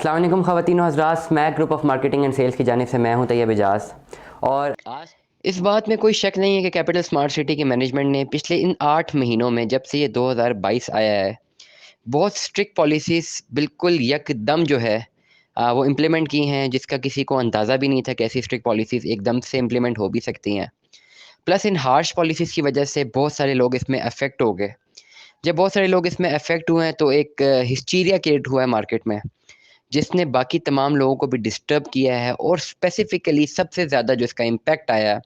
अस्सलाम वालेकुम ख़वातीन और हज़रात, Smack group of marketing and sales की जानिब से मैं हूं तैयब इजाज़। और आज इस बात में कोई शक नहीं है कि कैपिटल स्मार्ट सिटी की मैनेजमेंट ने पिछले इन 8 महीनों में जब से ये 2022 आया है, बहुत स्ट्रिक्ट पॉलिसीज़ बिल्कुल यकदम जो है वो इम्प्लीमेंट की हैं, जिसका किसी को अंदाज़ा भी नहीं था कि ऐसी स्ट्रिक्ट पॉलिसीज़ एकदम से इम्प्लीमेंट हो भी सकती हैं। प्लस इन हार्श पॉलिसीज़ की वजह से बहुत सारे लोग इसमें अफेक्ट हो गए। जब बहुत सारे लोग इसमें अफेक्ट हुए हैं तो एक हिस्टीरिया क्रिएट हुआ है मार्केट में, जिसने बाकी तमाम लोगों को भी डिस्टर्ब किया है। और स्पेसिफिकली सबसे ज़्यादा जो इसका इम्पैक्ट आया,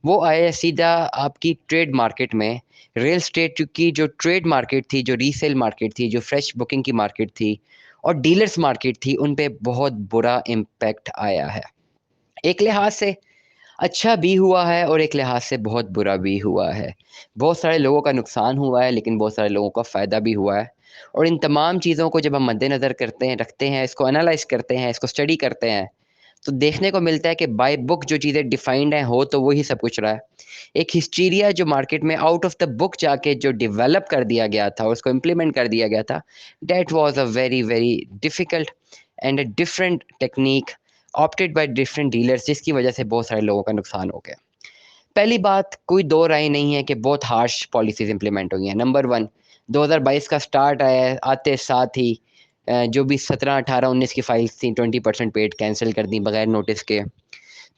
वो आया सीधा आपकी ट्रेड मार्केट में। रियल स्टेट की जो ट्रेड मार्केट थी, जो रीसेल मार्केट थी, जो फ्रेश बुकिंग की मार्केट थी और डीलर्स मार्केट थी, उन पे बहुत बुरा इम्पैक्ट आया है। एक लिहाज से अच्छा भी हुआ है और एक लिहाज से बहुत बुरा भी हुआ है। बहुत सारे लोगों का नुकसान हुआ है, लेकिन बहुत सारे लोगों का फ़ायदा भी हुआ है। और इन तमाम चीज़ों को जब हम मद्देनज़र करते हैं, रखते हैं, इसको एनालाइज़ करते हैं, इसको स्टडी करते हैं, तो देखने को मिलता है कि बाय बुक जो चीज़ें डिफाइंड हैं, हो तो वही सब कुछ रहा है। एक हिस्टीरिया जो मार्केट में आउट ऑफ द बुक जाके जो डेवलप कर दिया गया था, उसको इम्प्लीमेंट कर दिया गया था, that was a very, very difficult and a different technique opted by different dealers, जिसकी वजह से बहुत सारे लोगों का नुकसान हो गया। पहली बात, कोई दो राय नहीं है कि बहुत हार्श पॉलिसीज़ इम्प्लीमेंट हुई हैं। नंबर 1, 2022 का स्टार्ट आया है, आते साथ ही जो भी 17, 18, 19 की फाइल्स थी 20% पेड कैंसिल कर दी बगैर नोटिस के।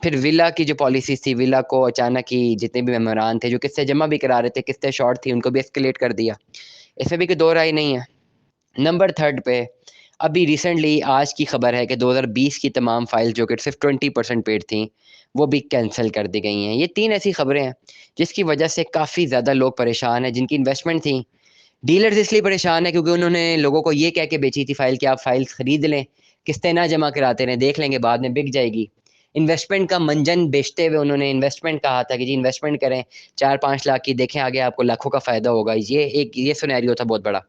फिर विला की जो पॉलिसीज़ थी, विला को अचानक ही जितने भी मेंबरान थे जो किस्तें जमा भी करा रहे थे, किस्तें शॉर्ट थी, उनको भी एस्केलेट कर दिया। इसमें भी कोई दो राय नहीं है। नंबर 3 पे अभी रिसेंटली आज की खबर है कि 2020 की तमाम फाइल जो कि सिर्फ 20% पेड थी, वो भी कैंसिल कर दी गई हैं। ये 3 ऐसी खबरें हैं जिसकी वजह से काफ़ी ज़्यादा लोग परेशान हैं, जिनकी इन्वेस्टमेंट थी। डीलर्स इसलिए परेशान हैं क्योंकि उन्होंने लोगों को ये कह के बेची थी फाइल कि आप फाइल खरीद लें, किस्तें ना जमा कराते रहें, देख लेंगे बाद में बिक जाएगी। इन्वेस्टमेंट का मंजन बेचते हुए उन्होंने इन्वेस्टमेंट कहा था कि जी इन्वेस्टमेंट करें 4-5 लाख की, देखें आगे आपको लाखों का फ़ायदा होगा। ये सिनेरियो था बहुत बड़ा।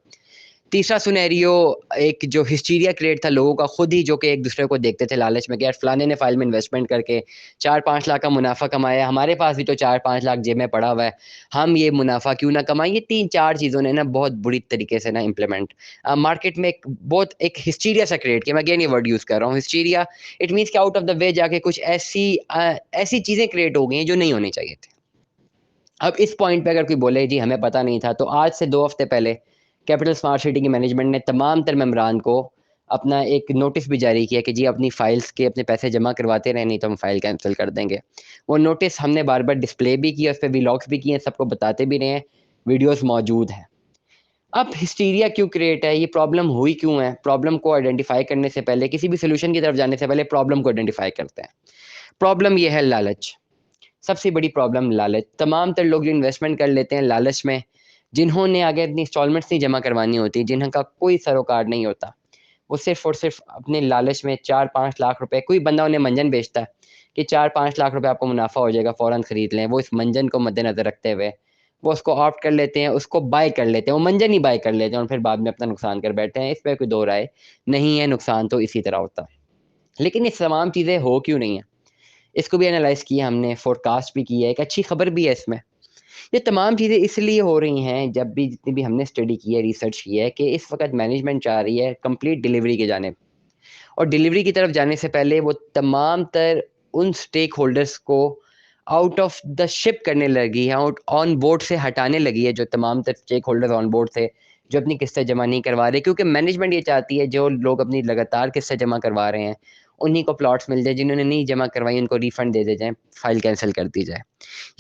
तीसरा सिनेरियो, एक जो हिस्टीरिया क्रिएट था लोगों का खुद ही, जो कि एक-दूसरे को देखते थे लालच में कि यार फलाने ने फ़ाइल में इन्वेस्टमेंट करके 4-5 लाख का मुनाफ़ा कमाया, हमारे पास भी तो 4-5 लाख जेब में पड़ा हुआ है, हम ये मुनाफ़ा क्यों ना कमाएँ? ये 3-4 चीज़ों ने ना बहुत बुरी तरीके से ना इम्प्लीमेंट मार्केट में एक हिस्टीरिया सा क्रिएट किया। मैं अगेन ये वर्ड यूज़ कर रहा हूँ हिस्टीरिया। इट मीन्स कि आउट ऑफ द वे जाके कुछ ऐसी चीज़ें क्रिएट हो गई हैं जो नहीं होनी चाहिए थी। अब इस पॉइंट पे अगर कोई बोले जी हमें पता नहीं था, तो आज से 2 हफ्ते पहले कैपिटल स्मार्ट सिटी की मैनेजमेंट ने तमाम तर मेंबरान को अपना एक नोटिस भी जारी किया कि जी अपनी फाइल्स के अपने पैसे जमा करवाते रहें, नहीं तो हम फाइल कैंसिल कर देंगे। वो नोटिस हमने बार-बार डिस्प्ले भी किया, उस पे व्लॉग्स भी किए हैं, सबको बताते भी रहे हैं, वीडियोज़ मौजूद हैं। अब हिस्टीरिया क्यों क्रिएट है? ये प्रॉब्लम हुई क्यों है? प्रॉब्लम को आइडेंटिफ़ाई करने से पहले, किसी भी सॉल्यूशन की तरफ जाने से पहले प्रॉब्लम को आइडेंटिफ़ाई करते हैं। प्रॉब्लम ये है लालच। सबसे बड़ी प्रॉब्लम लालच। तमाम तर लोग जो इन्वेस्टमेंट कर लेते हैं लालच में, जिन्होंने आगे अपनी इंस्टॉलमेंट्स नहीं जमा करवानी होती, जिनका कोई सरोकार नहीं होता, वो सिर्फ़ और सिर्फ़ अपने लालच में 4-5 लाख रुपए, कोई बंदा उन्हें मंजन बेचता है कि 4-5 लाख रुपए आपको मुनाफ़ा हो जाएगा, फ़ौरन खरीद लें। वो इस मंजन को मद्देनज़र रखते हुए, वो उसको ऑप्ट कर लेते हैं, उसको बाय कर लेते हैं, वो मंजन ही बाय कर लेते हैं और फिर बाद में अपना नुकसान कर बैठते हैं। इसमें कोई दो राय नहीं है, नुकसान तो इसी तरह होता है। लेकिन ये तमाम चीज़ें हो क्यों नहीं है? इसको भी एनालाइज़ किया हमने, फ़ोरकास्ट भी किया है, एक अच्छी खबर भी है इसमें। ये तमाम चीज़ें इसलिए हो रही हैं, जब भी जितनी भी हमने स्टडी की है, रिसर्च की है, कि इस वक़्त मैनेजमेंट चाह रही है कंप्लीट डिलीवरी की जानिब। और डिलीवरी की तरफ जाने से पहले वो तमाम तर उन स्टेक होल्डर्स को आउट ऑफ द शिप करने लगी है, आउट ऑन बोर्ड से हटाने लगी है, जो तमाम तर स्टेक होल्डर्स ऑन बोर्ड थे, जो अपनी किस्तें जमा नहीं करवा रहे। क्योंकि मैनेजमेंट ये चाहती है जो लोग अपनी लगातार किस्तें जमा करवा रहे हैं, उन्हीं को प्लॉट्स मिल जाए, जिन्होंने नहीं जमा करवाई उनको रिफंड दे दिए जाएँ, फाइल कैंसल कर दी जाए।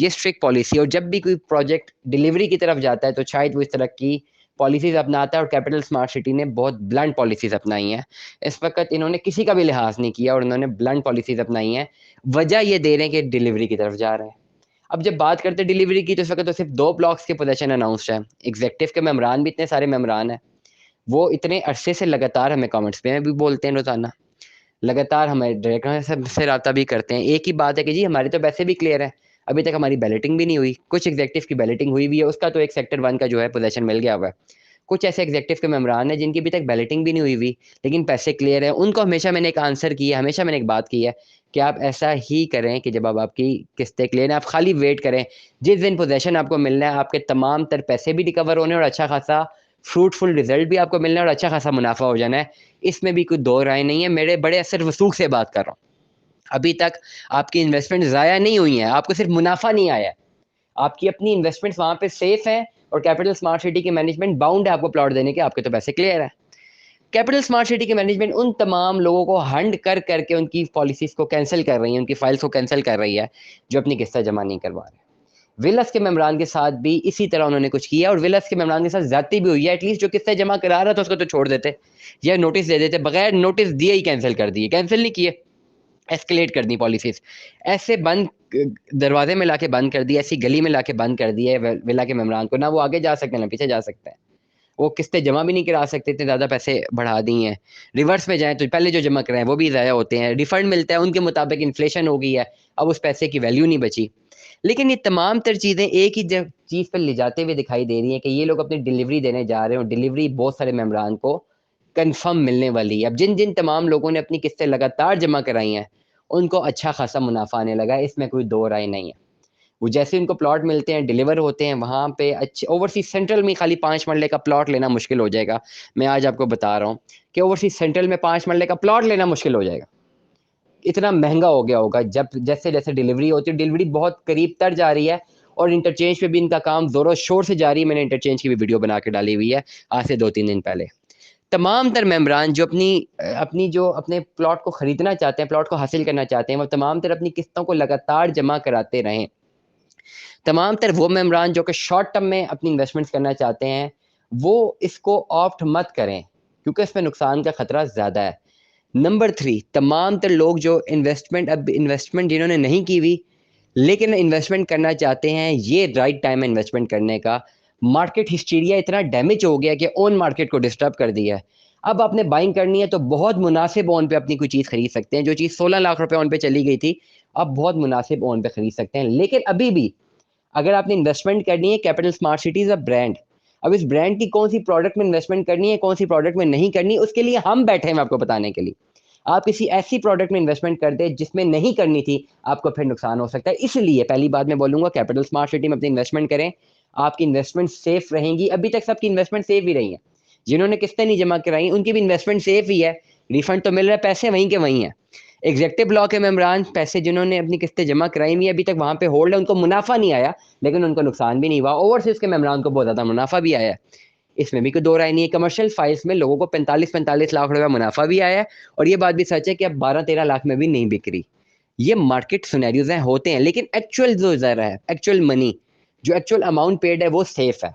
ये स्ट्रिक्ट पॉलिसी। और जब भी कोई प्रोजेक्ट डिलीवरी की तरफ जाता है, तो शायद वो इस तरह की पॉलिसीज़ अपनाता है, और कैपिटल स्मार्ट सिटी ने बहुत ब्लंट पॉलिसीज़ अपनाई हैं। इस वक़्त इन्होंने किसी का भी लिहाज़ नहीं किया और इन्होंने ब्लंट पॉलिसीज़ अपनाई हैं। वजह ये दे रहे हैं कि डिलीवरी की तरफ जा रहे हैं। अब जब बात करते हैं डिलीवरी की, तो इस वक़्त तो सिर्फ़ 2 ब्लॉक्स के पोज़ीशन अनाउंस्ड है। एग्ज़ीक्यूटिव के मेंबरान भी इतने सारे मेंबरान हैं, वो इतने अरसे से लगातार हमें कमेंट्स में भी बोलते हैं रोज़ाना। लगातार हमारे डायरेक्टर से राब्ता भी करते हैं। एक ही बात है कि जी हमारे तो पैसे भी क्लियर हैं, अभी तक हमारी बैलेटिंग भी नहीं हुई। कुछ एग्ज़ीक्यूटिव की बैलेटिंग हुई भी है, उसका तो एक सेक्टर 1 का जो है पोज़ीशन मिल गया हुआ है। कुछ ऐसे एग्ज़ीक्यूटिव के मेंबरान हैं जिनकी अभी तक बैलेटिंग भी नहीं हुई हुई, लेकिन पैसे क्लियर हैं। उनको हमेशा मैंने एक आंसर किया है, हमेशा मैंने एक बात की है कि आप ऐसा ही करें कि जब अब आपकी किस्तें क्लियर हैं, आप खाली वेट करें। जिस दिन पोज़ीशन आपको मिलना है, आपके तमाम तर पैसे भी रिकवर होने और अच्छा खासा फ्रूटफुल रिजल्ट भी आपको मिलना है और अच्छा खासा मुनाफा हो जाना है, इसमें भी कोई दो राय नहीं है। मेरे बड़े असर वसूख से बात कर रहा हूँ। अभी तक आपकी इन्वेस्टमेंट ज़ाया नहीं हुई है, आपको सिर्फ मुनाफा नहीं आया है, आपकी अपनी इन्वेस्टमेंट्स वहाँ पे सेफ है और कैपिटल स्मार्ट सिटी की मैनेजमेंट बाउंड है आपको प्लॉट देने के, आपके तो पैसे क्लियर है। कैपिटल स्मार्ट सिटी की मैनेजमेंट उन तमाम लोगों को हंड कर करके उनकी पॉलिसीज़ को कैंसिल कर रही है, उनकी फाइल्स को कैंसिल कर रही है, जो अपनी किस्तें जमा नहीं करवा रहे। विलस के मेम्बरान के साथ भी इसी तरह उन्होंने कुछ किया और विलस के मेम्बरान के साथ ज़्यादती भी हुई है। एटलीस्ट जो किस्तें जमा करा रहा था उसको तो छोड़ देते या नोटिस दे देते, बगैर नोटिस दिए ही कैंसिल कर दिए, कैंसिल नहीं किए, एस्केलेट कर दी पॉलिसीज़। ऐसे बंद दरवाजे में लाके बंद कर दिया, ऐसी गली में लाके बंद कर दिया है विला के मेम्बरान को, ना वो आगे जा सकते हैं ना पीछे जा सकते हैं। वो किस्तें जमा भी नहीं करा सकते, इतने ज़्यादा पैसे बढ़ा दी हैं। रिवर्स में जाएँ तो पहले जो जमा कराएँ वो भी ज़ाया होते हैं, रिफंड मिलता है उनके मुताबिक, इन्फ्लेशन हो गई है, अब उस पैसे की वैल्यू नहीं बची। लेकिन ये तमाम तर चीज़ें एक ही चीज़ पर ले जाते हुए दिखाई दे रही हैं कि ये लोग अपनी डिलीवरी देने जा रहे हैं और डिलीवरी बहुत सारे मेम्बरान को कन्फर्म मिलने वाली है। अब जिन जिन तमाम लोगों ने अपनी किस्तें लगातार जमा कराई हैं, उनको अच्छा खासा मुनाफा आने लगा है, इसमें कोई दो राय नहीं है। वो जैसे उनको प्लॉट मिलते हैं, डिलीवर होते हैं, वहाँ पे अच्छे ओवरसीज़ सेंट्रल में खाली 5 मरले का प्लॉट लेना मुश्किल हो जाएगा। मैं आज आपको बता रहा हूँ कि ओवरसीज़ सेंट्रल में 5 मरले का प्लॉट लेना मुश्किल हो जाएगा। इतना महँगा हो गया होगा, जब जैसे-जैसे डिलीवरी होती है, डिलीवरी बहुत करीब तर जा रही है और इंटरचेंज पे भी इनका काम ज़ोरों-शोर से जारी है। मैंने इंटरचेंज की भी वीडियो बना के डाली हुई है, आज से 2-3 दिन पहले। तमाम तर मेंबरान जो अपनी जो अपने प्लॉट को खरीदना चाहते हैं, प्लॉट को हासिल करना चाहते हैं, वो तमाम तर अपनी किस्तों को लगातार जमा कराते रहें। तमाम तर वो मेंबरान जो कि शॉर्ट टर्म में अपनी इन्वेस्टमेंट्स करना चाहते हैं, वो इसको ऑप्ट मत करें, क्योंकि इसमें नुकसान का खतरा ज़्यादा है। नंबर 3, तमाम तर लोग जो इन्वेस्टमेंट जिन्होंने नहीं की हुई, लेकिन इन्वेस्टमेंट करना चाहते हैं, ये राइट टाइम है इन्वेस्टमेंट करने का। मार्केट हिस्टीरिया इतना डैमेज हो गया कि ऑन मार्केट को डिस्टर्ब कर दिया है। अब आपने बाइंग करनी है तो बहुत मुनासिब ऑन पे अपनी कोई चीज़ खरीद सकते हैं। जो चीज़ 16 लाख रुपए ऑन पे चली गई थी, अब बहुत मुनासिब ऑन पे खरीद सकते हैं। लेकिन अभी भी अगर आपने इन्वेस्टमेंट करनी है, capital smart city is a brand. अब इस ब्रांड की कौन सी प्रोडक्ट में इन्वेस्टमेंट करनी है, कौन सी प्रोडक्ट में नहीं करनी, उसके लिए हम बैठे हैं आपको बताने के लिए। आप किसी ऐसी प्रोडक्ट में इन्वेस्टमेंट कर दें जिसमें नहीं करनी थी, आपको फिर नुकसान हो सकता है। इसलिए पहली बात मैं बोलूँगा, कैपिटल स्मार्ट सिटी में अपनी इन्वेस्टमेंट करें, आपकी इन्वेस्टमेंट सेफ रहेंगी। अभी तक सबकी इन्वेस्टमेंट सेफ ही रही हैं। जिन्होंने किस्तें नहीं जमा कराई, उनकी भी इन्वेस्टमेंट सेफ ही है, रिफंड तो मिल रहा है, पैसे वहीं के वहीं हैं। एग्जेक्टिव ब्लॉक के मेम्बरान पैसे जिन्होंने अपनी किस्तें जमा कराई हुई है, अभी तक वहाँ पे होल्ड है, उनको मुनाफा नहीं आया, लेकिन उनको नुकसान भी नहीं हुआ। ओवरसीज़ के मेम्बरान को बहुत ज़्यादा मुनाफा भी आया है, इसमें भी कोई दो राय नहीं है। कमर्शियल फाइल्स में लोगों को 45-45 लाख रुपए मुनाफा भी आया है और ये बात भी सच है कि अब 12-13 लाख में भी नहीं बिक रही। ये मार्केट सिनेरियोज़ हैं, होते हैं, लेकिन एक्चुअल जो ज़रा है, एक्चुअल मनी, जो एक्चुअल अमाउंट पेड है, वो सेफ है।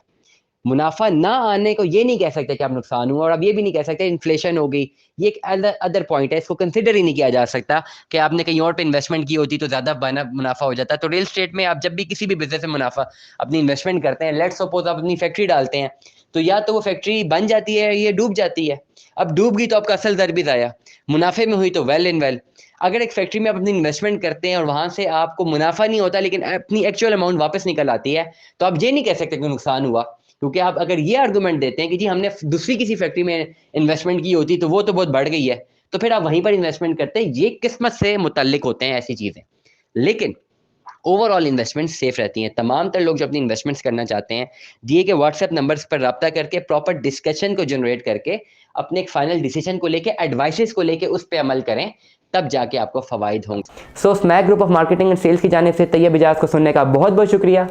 मुनाफा ना आने को ये नहीं कह सकते कि आप नुकसान हुआ और अब ये भी नहीं कह सकते इन्फ्लेशन हो गई। ये एक अदर पॉइंट है, इसको कंसिडर ही नहीं किया जा सकता कि आपने कहीं और पे इन्वेस्टमेंट की होती तो ज़्यादा मुनाफा हो जाता। तो रियल एस्टेट में आप जब भी किसी भी बिजनेस में मुनाफा अपनी इन्वेस्टमेंट करते हैं, लेट्स सपोज आप अपनी फैक्ट्री डालते हैं, तो या तो वो फैक्ट्री बन जाती है, ये डूब जाती है। अब डूब गई तो आपका असल दर भी ज़ाया, मुनाफे में हुई तो वेल इन वेल। अगर एक फैक्ट्री में आप अपनी इन्वेस्टमेंट करते हैं और वहाँ से आपको मुनाफा नहीं होता लेकिन अपनी एक्चुअल अमाउंट वापस निकल आती है, तो आप ये नहीं कह सकते कि नुकसान हुआ। क्योंकि आप अगर ये आर्गुमेंट देते हैं कि जी हमने दूसरी किसी फैक्ट्री में इन्वेस्टमेंट की होती तो वो तो बहुत बढ़ गई है, तो फिर आप वहीं पर इन्वेस्टमेंट करते हैं। ये किस्मत से मुतल्लिक होते हैं ऐसी चीज़ें, लेकिन ओवरऑल इन्वेस्टमेंट सेफ रहती हैं। तमाम तर लोग जो अपनी इन्वेस्टमेंट्स करना चाहते हैं, दिए गए व्हाट्सएप नंबर्स पर रब्ता करके प्रॉपर डिस्कशन को जनरेट करके अपने एक फाइनल डिसीजन को लेके, एडवाइसेस को लेके उस पे अमल करें, तब जाके आपको फ़वाइद होंगे। So Smack group of marketing and sales की जानिब से तैयब इजाज़ को सुनने का बहुत बहुत शुक्रिया।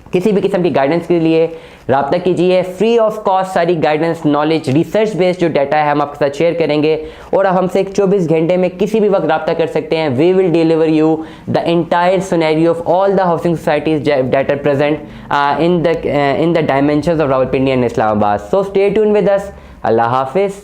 किसी भी किस्म की गाइडेंस के लिए रब्ता कीजिए, फ्री ऑफ कॉस्ट सारी गाइडेंस, नॉलेज, रिसर्च बेस्ड जो डाटा है हम आपके साथ शेयर करेंगे और आप हमसे 24 घंटे में किसी भी वक्त रब्ता कर सकते हैं। We will deliver you the entire scenario of all the housing societies that are present in the dimensions of Rawalpindi and Islamabad. So stay tune with us. अल्लाह हाफिज़।